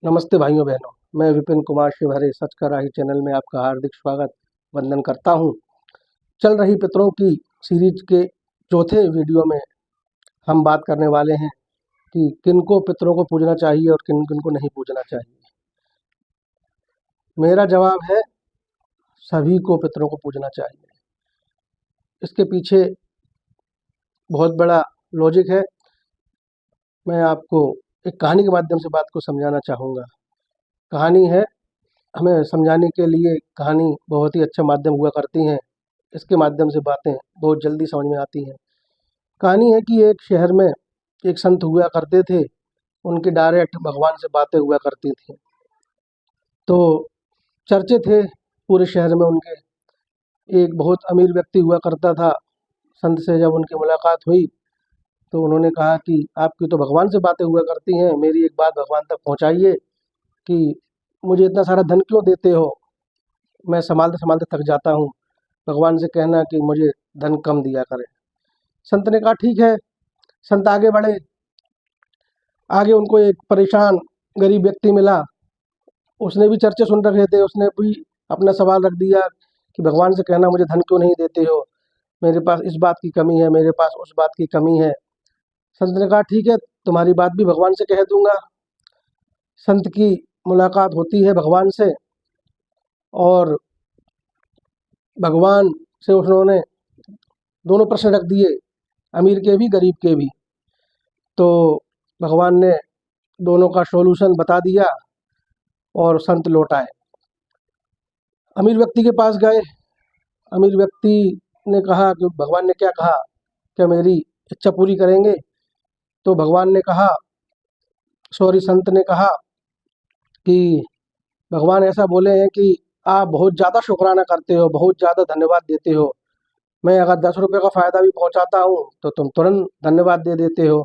नमस्ते भाइयों बहनों, मैं विपिन कुमार शिवहरे सच का राही चैनल में आपका हार्दिक स्वागत वंदन करता हूं। चल रही पितरों की सीरीज के चौथे वीडियो में हम बात करने वाले हैं कि किनको पितरों को पूजना चाहिए और किन किन को नहीं पूजना चाहिए। मेरा जवाब है सभी को पितरों को पूजना चाहिए। इसके पीछे बहुत बड़ा लॉजिक है। मैं आपको एक कहानी के माध्यम से बात को समझाना चाहूँगा। कहानी है, हमें समझाने के लिए कहानी बहुत ही अच्छा माध्यम हुआ करती हैं। इसके माध्यम से बातें बहुत जल्दी समझ में आती हैं। कहानी है कि एक शहर में एक संत हुआ करते थे। उनकी डायरेक्ट भगवान से बातें हुआ करती थी। तो चर्चे थे पूरे शहर में उनके। एक बहुत अमीर व्यक्ति हुआ करता था। संत से जब उनकी मुलाकात हुई तो उन्होंने कहा कि आपकी तो भगवान से बातें हुआ करती हैं, मेरी एक बात भगवान तक पहुंचाइए कि मुझे इतना सारा धन क्यों देते हो, मैं संभालते संभालते थक जाता हूँ। भगवान से कहना कि मुझे धन कम दिया करें। संत ने कहा ठीक है। संत आगे बढ़े। आगे उनको एक परेशान गरीब व्यक्ति मिला। उसने भी चर्चे सुन रखे थे। उसने भी अपना सवाल रख दिया कि भगवान से कहना मुझे धन क्यों नहीं देते हो, मेरे पास इस बात की कमी है, मेरे पास उस बात की कमी है। संत ने कहा ठीक है, तुम्हारी बात भी भगवान से कह दूंगा। संत की मुलाकात होती है भगवान से और भगवान से उन्होंने दोनों प्रश्न रख दिए, अमीर के भी गरीब के भी। तो भगवान ने दोनों का सॉल्यूशन बता दिया और संत लौट आए। अमीर व्यक्ति के पास गए। अमीर व्यक्ति ने कहा कि भगवान ने क्या कहा, क्या मेरी इच्छा पूरी करेंगे? तो भगवान ने कहा, संत ने कहा कि भगवान ऐसा बोले हैं कि आप बहुत ज़्यादा शुक्राना करते हो, बहुत ज़्यादा धन्यवाद देते हो। मैं अगर 10 रुपये का फ़ायदा भी पहुंचाता हूं तो तुम तुरंत धन्यवाद दे देते हो।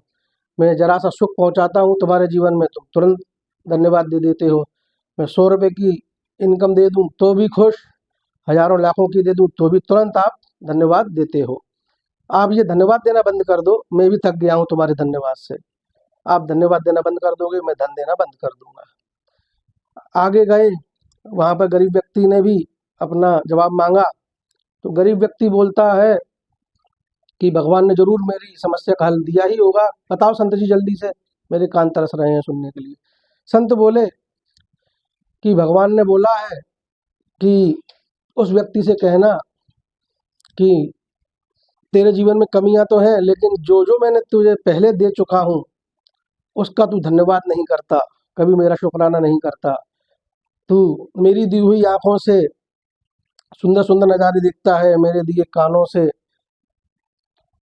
मैं ज़रा सा सुख पहुंचाता हूं तुम्हारे जीवन में, तुम तुरंत धन्यवाद दे देते हो। मैं 100 रुपये की इनकम दे दूं तो भी खुश, हज़ारों लाखों की दे दूं तो भी तुरंत आप धन्यवाद देते हो। आप ये धन्यवाद देना बंद कर दो, मैं भी थक गया हूँ तुम्हारे धन्यवाद से। आप धन्यवाद देना बंद कर दोगे, मैं धन देना बंद कर दूंगा। आगे गए। वहाँ पर गरीब व्यक्ति ने भी अपना जवाब मांगा। तो गरीब व्यक्ति बोलता है कि भगवान ने जरूर मेरी समस्या का हल दिया ही होगा, बताओ संत जी जल्दी से, मेरे कान तरस रहे हैं सुनने के लिए। संत बोले कि भगवान ने बोला है कि उस व्यक्ति से कहना कि तेरे जीवन में कमियां तो हैं, लेकिन जो जो मैंने तुझे पहले दे चुका हूँ उसका तू धन्यवाद नहीं करता, कभी मेरा शुक्राना नहीं करता। तू मेरी दी हुई आंखों से सुंदर सुंदर नज़ारे देखता है, मेरे दिए कानों से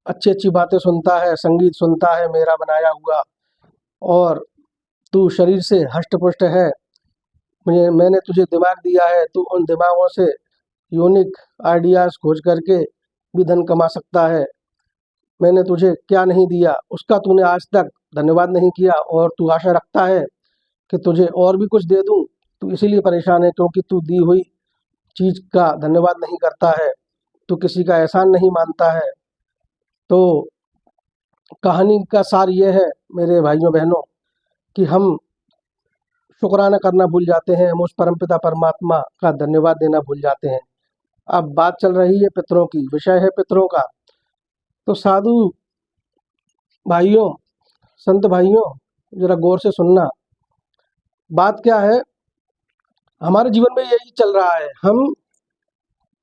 अच्छी अच्छी बातें सुनता है, संगीत सुनता है मेरा बनाया हुआ, और तू शरीर से हष्ट पुष्ट है। मैंने तुझे दिमाग दिया है, तू उन दिमागों से यूनिक आइडियाज़ खोज करके भी धन कमा सकता है। मैंने तुझे क्या नहीं दिया उसका तूने आज तक धन्यवाद नहीं किया, और तू आशा रखता है कि तुझे और भी कुछ दे दूं। तू इसीलिए परेशान है क्योंकि तू दी हुई चीज़ का धन्यवाद नहीं करता है, तू किसी का एहसान नहीं मानता है। तो कहानी का सार ये है मेरे भाइयों बहनों कि हम शुक्राना करना भूल जाते हैं, हम उस परमपिता परमात्मा का धन्यवाद देना भूल जाते हैं। अब बात चल रही है पितरों की, विषय है पितरों का। तो साधु भाइयों, संत भाइयों, जरा गौर से सुनना। बात क्या है, हमारे जीवन में यही चल रहा है। हम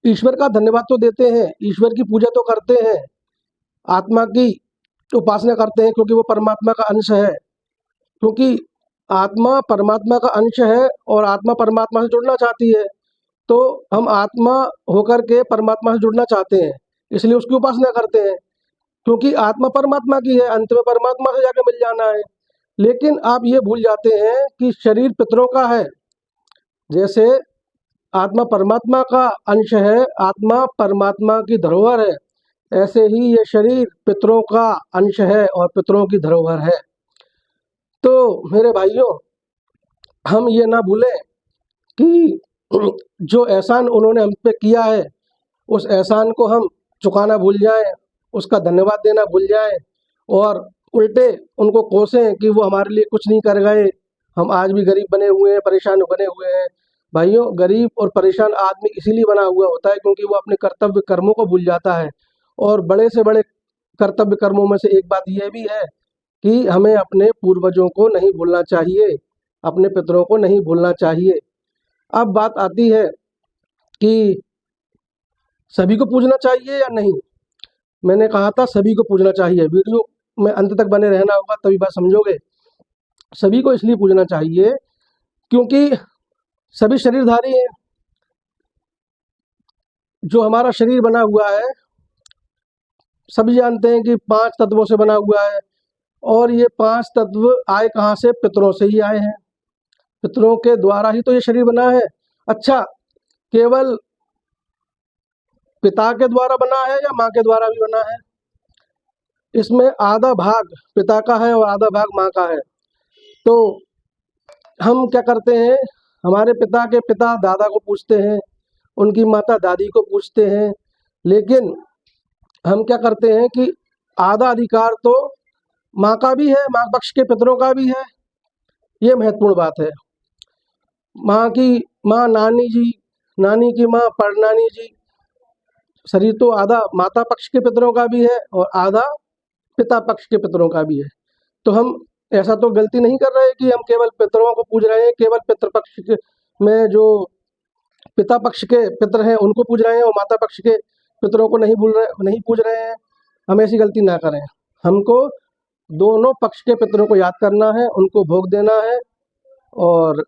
ईश्वर का धन्यवाद तो देते हैं, ईश्वर की पूजा तो करते हैं, आत्मा की उपासना करते हैं क्योंकि वो परमात्मा का अंश है। क्योंकि आत्मा परमात्मा का अंश है और आत्मा परमात्मा से जुड़ना चाहती है। तो हम आत्मा होकर के परमात्मा से जुड़ना चाहते हैं, इसलिए उसकी उपासना करते हैं। क्योंकि आत्मा परमात्मा की है, अंत में परमात्मा से जाकर मिल जाना है। लेकिन आप ये भूल जाते हैं कि शरीर पितरों का है। जैसे आत्मा परमात्मा का अंश है, आत्मा परमात्मा की धरोहर है, ऐसे ही ये शरीर पितरों का अंश है और पितरों की धरोहर है। तो मेरे भाइयों, हम ये ना भूलें कि जो एहसान उन्होंने हम पे किया है उस एहसान को हम चुकाना भूल जाएं, उसका धन्यवाद देना भूल जाएं, और उल्टे उनको कोसें कि वो हमारे लिए कुछ नहीं कर गए, हम आज भी गरीब बने हुए हैं, परेशान बने हुए हैं। भाइयों, गरीब और परेशान आदमी इसीलिए बना हुआ होता है क्योंकि वो अपने कर्तव्य कर्मों को भूल जाता है। और बड़े से बड़े कर्तव्य कर्मों में से एक बात यह भी है कि हमें अपने पूर्वजों को नहीं भूलना चाहिए, अपने पितरों को नहीं भूलना चाहिए। अब बात आती है कि सभी को पूजना चाहिए या नहीं। मैंने कहा था सभी को पूजना चाहिए। वीडियो में अंत तक बने रहना होगा, तभी बात समझोगे। सभी को इसलिए पूजना चाहिए क्योंकि सभी शरीरधारी हैं। जो हमारा शरीर बना हुआ है, सभी जानते हैं कि 5 तत्वों से बना हुआ है, और ये 5 तत्व आए कहाँ से? पितरों से ही आए हैं। पितरों के द्वारा ही तो ये शरीर बना है। अच्छा, केवल पिता के द्वारा बना है या माँ के द्वारा भी बना है? इसमें आधा भाग पिता का है और आधा भाग माँ का है। तो हम क्या करते हैं, हमारे पिता के पिता दादा को पूछते हैं, उनकी माता दादी को पूछते हैं, लेकिन हम क्या करते हैं कि आधा अधिकार तो माँ का भी है, माँ पक्ष के पितरों का भी है। ये महत्वपूर्ण बात है। माँ की माँ नानी जी, नानी की माँ परनानी जी, शरीर तो आधा माता पक्ष के पितरों का भी है और आधा पिता पक्ष के पितरों का भी है। तो हम ऐसा तो गलती नहीं कर रहे कि हम केवल पितरों को पूज रहे हैं, केवल पितृपक्ष में जो पिता पक्ष के पितर हैं उनको पूज रहे हैं और माता पक्ष के पितरों को नहीं पूज रहे हैं। हम ऐसी गलती ना करें। हमको दोनों पक्ष के पितरों को याद करना है, उनको भोग देना है, और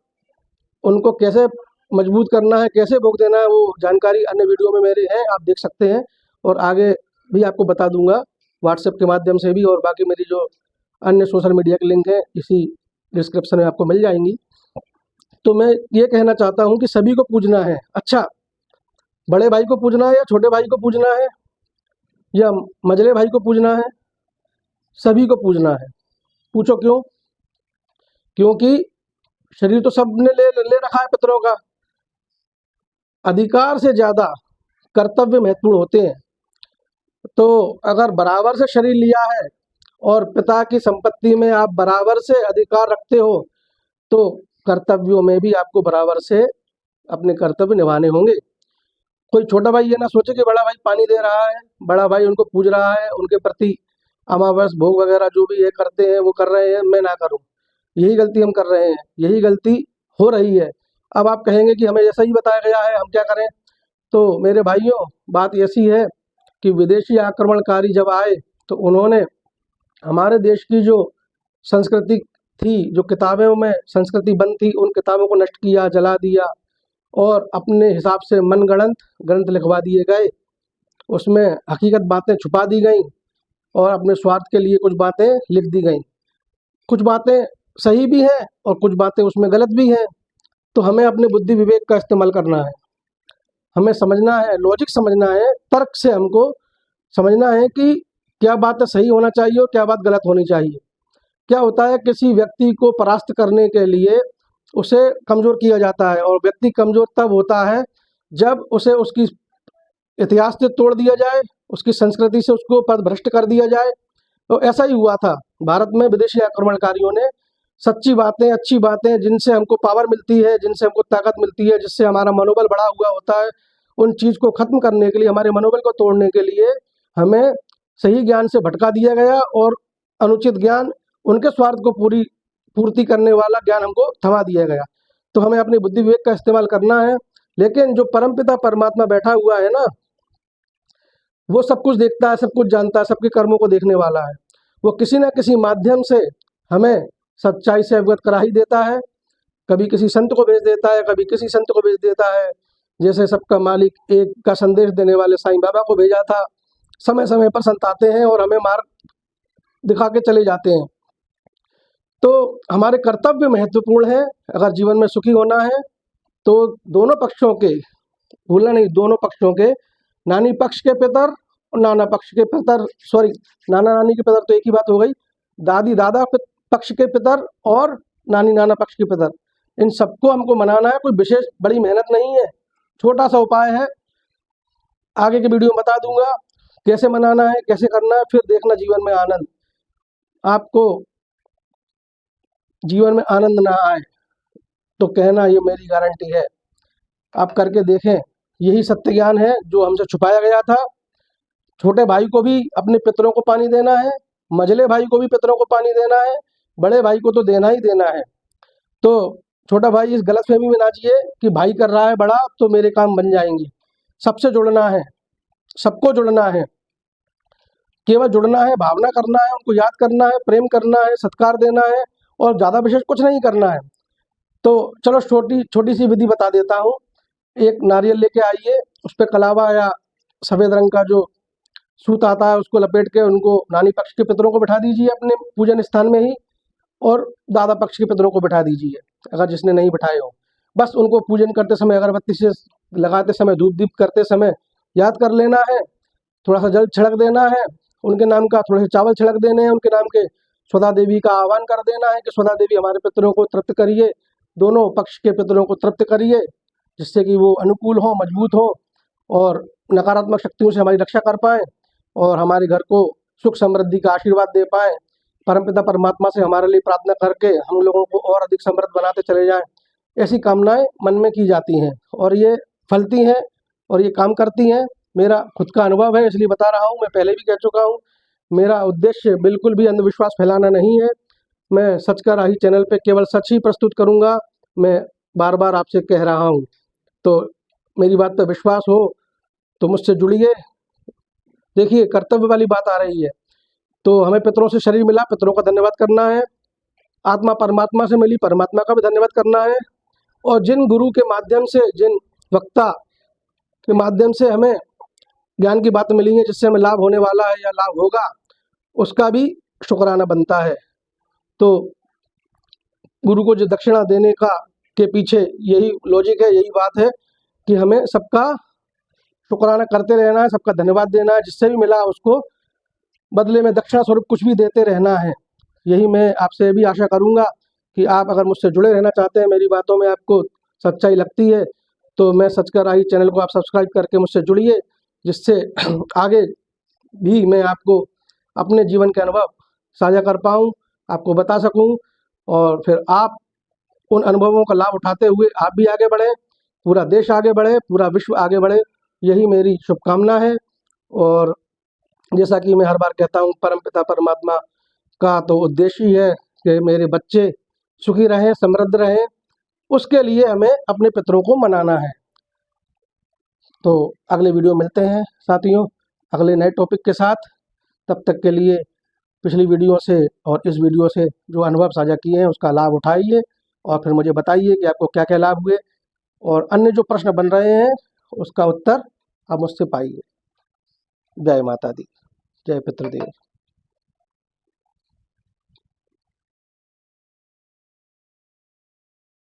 उनको कैसे मजबूत करना है, कैसे भोग देना है, वो जानकारी अन्य वीडियो में मेरे हैं, आप देख सकते हैं। और आगे भी आपको बता दूंगा व्हाट्सएप के माध्यम से भी, और बाकी मेरी जो अन्य सोशल मीडिया के लिंक है इसी डिस्क्रिप्शन में आपको मिल जाएंगी। तो मैं ये कहना चाहता हूँ कि सभी को पूजना है। अच्छा, बड़े भाई को पूजना है या छोटे भाई को पूजना है या मझले भाई को पूजना है? सभी को पूजना है। पूछो क्यों? क्योंकि शरीर तो सबने ले रखा है पितरों का। अधिकार से ज़्यादा कर्तव्य महत्वपूर्ण होते हैं। तो अगर बराबर से शरीर लिया है और पिता की संपत्ति में आप बराबर से अधिकार रखते हो, तो कर्तव्यों में भी आपको बराबर से अपने कर्तव्य निभाने होंगे। कोई छोटा भाई ये ना सोचे कि बड़ा भाई पानी दे रहा है, बड़ा भाई उनको पूज रहा है, उनके प्रति अमावस भोग वगैरह जो भी ये करते हैं वो कर रहे हैं, मैं ना करूं। यही गलती हम कर रहे हैं, यही गलती हो रही है। अब आप कहेंगे कि हमें जैसा ही बताया गया है हम क्या करें? तो मेरे भाइयों, बात ऐसी है कि विदेशी आक्रमणकारी जब आए तो उन्होंने हमारे देश की जो संस्कृति थी, जो किताबों में संस्कृति बंद थी, उन किताबों को नष्ट किया, जला दिया, और अपने हिसाब से मनगढ़ंत ग्रंथ लिखवा दिए गए। उसमें हकीकत बातें छुपा दी गई और अपने स्वार्थ के लिए कुछ बातें लिख दी गई। कुछ बातें सही भी हैं और कुछ बातें उसमें गलत भी हैं। तो हमें अपने बुद्धि विवेक का इस्तेमाल करना है, हमें समझना है, लॉजिक समझना है, तर्क से हमको समझना है कि क्या बात सही होना चाहिए और क्या बात गलत होनी चाहिए। क्या होता है, किसी व्यक्ति को परास्त करने के लिए उसे कमज़ोर किया जाता है, और व्यक्ति कमज़ोर तब होता है जब उसे उसकी इतिहास से तोड़ दिया जाए, उसकी संस्कृति से उसको पदभ्रष्ट कर दिया जाए। तो ऐसा ही हुआ था भारत में। विदेशी आक्रमणकारियों ने सच्ची बातें, अच्छी बातें, जिनसे हमको पावर मिलती है, जिनसे हमको ताकत मिलती है, जिससे हमारा मनोबल बढ़ा हुआ होता है, उन चीज़ को ख़त्म करने के लिए, हमारे मनोबल को तोड़ने के लिए हमें सही ज्ञान से भटका दिया गया, और अनुचित ज्ञान, उनके स्वार्थ को पूर्ति करने वाला ज्ञान हमको थमा दिया गया। तो हमें अपनी बुद्धि विवेक का इस्तेमाल करना है। लेकिन जो परमपिता परमात्मा बैठा हुआ है ना, वो सब कुछ देखता है, सब कुछ जानता है, सबके कर्मों को देखने वाला है। वो किसी न किसी माध्यम से हमें सच्चाई से अवगत करा ही देता है। कभी किसी संत को भेज देता है, कभी किसी संत को भेज देता है। जैसे सबका मालिक एक का संदेश देने वाले साईं बाबा को भेजा था। समय समय पर संत आते हैं और हमें मार्ग दिखा के चले जाते हैं। तो हमारे कर्तव्य महत्वपूर्ण है। अगर जीवन में सुखी होना है तो दोनों पक्षों के, भूलना नहीं, दोनों पक्षों के, नानी पक्ष के पितर और नाना पक्ष के पितर, सॉरी, नाना नानी के पितर तो एक ही बात हो गई, दादी दादा पक्ष के पितर और नानी नाना पक्ष के पितर, इन सबको हमको मनाना है। कोई विशेष बड़ी मेहनत नहीं है, छोटा सा उपाय है। आगे के वीडियो में बता दूंगा कैसे मनाना है, कैसे करना है, फिर देखना जीवन में आनंद। आपको जीवन में आनंद ना आए तो कहना ये मेरी गारंटी है। आप करके देखें, यही सत्य ज्ञान है जो हमसे छुपाया गया था। छोटे भाई को भी अपने पितरों को पानी देना है, मझले भाई को भी पितरों को पानी देना है, बड़े भाई को तो देना ही देना है। तो छोटा भाई इस गलतफहमी में ना जिए कि भाई कर रहा है बड़ा तो मेरे काम बन जाएंगे। सबसे जुड़ना है, सबको जुड़ना है, केवल जुड़ना है, भावना करना है, उनको याद करना है, प्रेम करना है, सत्कार देना है और ज़्यादा विशेष कुछ नहीं करना है। तो चलो छोटी छोटी सी विधि बता देता हूँ। एक नारियल लेके आइए, उस पर कलावा या सफ़ेद रंग का जो सूत आता है उसको लपेट के उनको नानी पक्ष के पितरों को बिठा दीजिए अपने पूजन स्थान में ही, और दादा पक्ष के पितरों को बिठा दीजिए अगर जिसने नहीं बिठाए हो। बस उनको पूजन करते समय अगरबत्ती से लगाते समय, धूप दीप करते समय याद कर लेना है, थोड़ा सा जल छिड़क देना है उनके नाम का, थोड़े से चावल छिड़क देने हैं उनके नाम के, स्वदा देवी का आह्वान कर देना है कि स्वदा देवी हमारे पितरों को तृप्त करिए, दोनों पक्ष के पितरों को तृप्त करिए, जिससे कि वो अनुकूल हो, मजबूत हो और नकारात्मक शक्तियों से हमारी रक्षा कर पाए और हमारे घर को सुख समृद्धि का आशीर्वाद दे पाए। परमपिता परमात्मा से हमारे लिए प्रार्थना करके हम लोगों को और अधिक समृद्ध बनाते चले जाएं, ऐसी कामनाएं मन में की जाती हैं और ये फलती हैं और ये काम करती हैं। मेरा खुद का अनुभव है इसलिए बता रहा हूँ। मैं पहले भी कह चुका हूँ, मेरा उद्देश्य बिल्कुल भी अंधविश्वास फैलाना नहीं है। मैं सच का राही चैनल पे केवल सच ही प्रस्तुत करूँगा, मैं बार बार आपसे कह रहा हूँ। तो मेरी बात पर विश्वास हो तो मुझसे जुड़िए। देखिए कर्तव्य वाली बात आ रही है, तो हमें पितरों से शरीर मिला, पितरों का धन्यवाद करना है। आत्मा परमात्मा से मिली, परमात्मा का भी धन्यवाद करना है। और जिन गुरु के माध्यम से, जिन वक्ता के माध्यम से हमें ज्ञान की बात मिली है, जिससे हमें लाभ होने वाला है या लाभ होगा, उसका भी शुक्राना बनता है। तो गुरु को जो दक्षिणा देने का के पीछे यही लॉजिक है, यही बात है कि हमें सबका शुक्राना करते रहना है, सबका धन्यवाद देना है, जिससे भी मिला उसको बदले में दक्षिणा स्वरूप कुछ भी देते रहना है। यही मैं आपसे भी आशा करूँगा कि आप अगर मुझसे जुड़े रहना चाहते हैं, मेरी बातों में आपको सच्चाई लगती है, तो मैं सच का राही चैनल को आप सब्सक्राइब करके मुझसे जुड़िए, जिससे आगे भी मैं आपको अपने जीवन के अनुभव साझा कर पाऊँ, आपको बता सकूँ और फिर आप उन अनुभवों का लाभ उठाते हुए आप भी आगे बढ़ें, पूरा देश आगे बढ़े, पूरा विश्व आगे बढ़े, यही मेरी शुभकामना है। और जैसा कि मैं हर बार कहता हूँ, परमपिता परमात्मा का तो उद्देश्य ही है कि मेरे बच्चे सुखी रहें, समृद्ध रहें, उसके लिए हमें अपने पितरों को मनाना है। तो अगले वीडियो मिलते हैं साथियों, अगले नए टॉपिक के साथ। तब तक के लिए पिछली वीडियो से और इस वीडियो से जो अनुभव साझा किए हैं उसका लाभ उठाइए और फिर मुझे बताइए कि आपको क्या क्या लाभ हुए, और अन्य जो प्रश्न बन रहे हैं उसका उत्तर आप मुझसे पाइए। जय माता दी, जय पितृदेव।